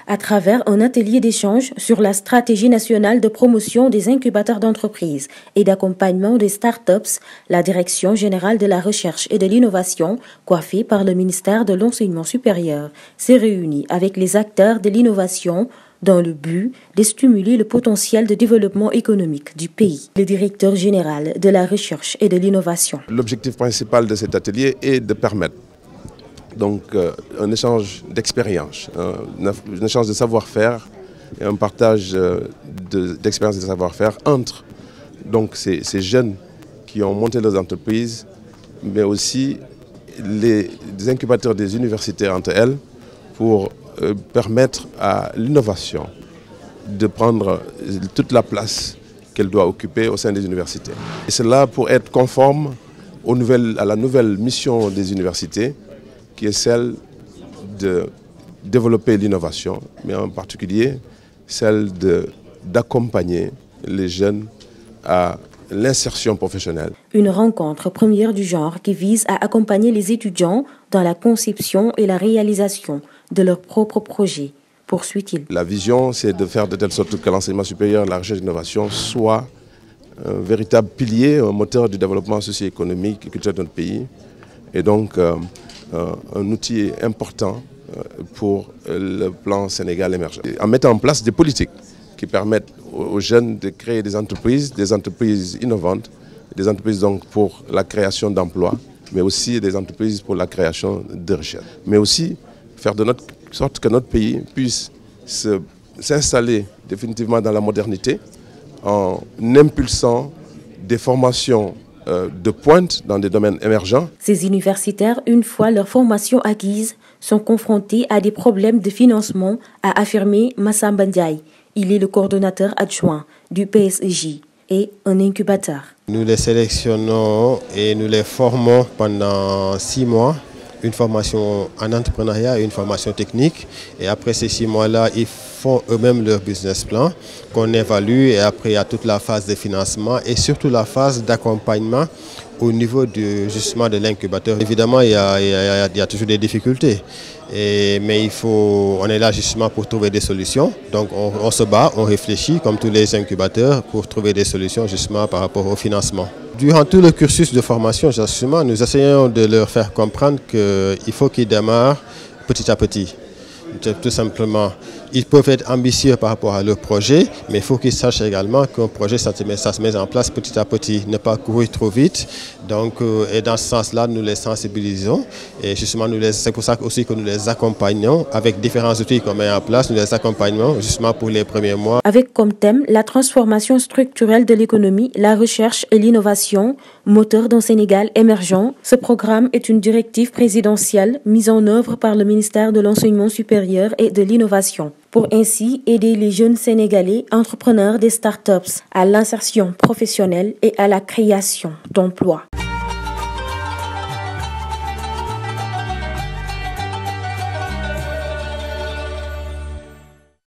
À travers un atelier d'échange sur la stratégie nationale de promotion des incubateurs d'entreprises et d'accompagnement des startups, la Direction générale de la recherche et de l'innovation, coiffée par le ministère de l'Enseignement supérieur, s'est réunie avec les acteurs de l'innovation dans le but de stimuler le potentiel de développement économique du pays. Le directeur général de la recherche et de l'innovation. L'objectif principal de cet atelier est de permettre un échange d'expérience, un échange de savoir-faire et un partage d'expérience et de savoir-faire entre ces jeunes qui ont monté leurs entreprises, mais aussi les incubateurs des universités entre elles pour permettre à l'innovation de prendre toute la place qu'elle doit occuper au sein des universités. Et cela pour être conforme à la nouvelle mission des universités, qui est celle de développer l'innovation, mais en particulier celle d'accompagner les jeunes à l'insertion professionnelle. Une rencontre première du genre qui vise à accompagner les étudiants dans la conception et la réalisation de leurs propres projets, poursuit-il. La vision, c'est de faire de telle sorte que l'enseignement supérieur, la recherche et l'innovation soit un véritable pilier, un moteur du développement socio-économique et culturel de notre pays, et donc un outil important pour le plan Sénégal émergent. En mettant en place des politiques qui permettent aux jeunes de créer des entreprises innovantes, des entreprises donc pour la création d'emplois, mais aussi des entreprises pour la création de richesses. Mais aussi faire de sorte que notre pays puisse s'installer définitivement dans la modernité en impulsant des formations de pointe dans des domaines émergents. Ces universitaires, une fois leur formation acquise, sont confrontés à des problèmes de financement, a affirmé Massamba Ndiaye. Il est le coordonnateur adjoint du PSG et un incubateur. Nous les sélectionnons et nous les formons pendant 6 mois. Une formation en entrepreneuriat et une formation technique. Et après ces 6 mois-là, ils font eux-mêmes leur business plan qu'on évalue. Et après, il y a toute la phase de financement et surtout la phase d'accompagnement au niveau justement de l'incubateur. Évidemment, il y a toujours des difficultés. Mais on est là justement pour trouver des solutions. Donc on se bat, on réfléchit comme tous les incubateurs pour trouver des solutions justement par rapport au financement. Durant tout le cursus de formation, justement, nous essayons de leur faire comprendre qu'il faut qu'ils démarrent petit à petit. Tout simplement, ils peuvent être ambitieux par rapport à leur projet, mais il faut qu'ils sachent également qu'un projet, ça se met en place petit à petit, ne pas courir trop vite. Donc, et dans ce sens-là, nous les sensibilisons. Et justement, c'est pour ça aussi que nous les accompagnons avec différents outils qu'on met en place. Nous les accompagnons justement pour les premiers mois. Avec comme thème la transformation structurelle de l'économie, la recherche et l'innovation, moteur d'un Sénégal émergent, ce programme est une directive présidentielle mise en œuvre par le ministère de l'Enseignement supérieur et de l'innovation, pour ainsi aider les jeunes Sénégalais entrepreneurs des startups à l'insertion professionnelle et à la création d'emplois.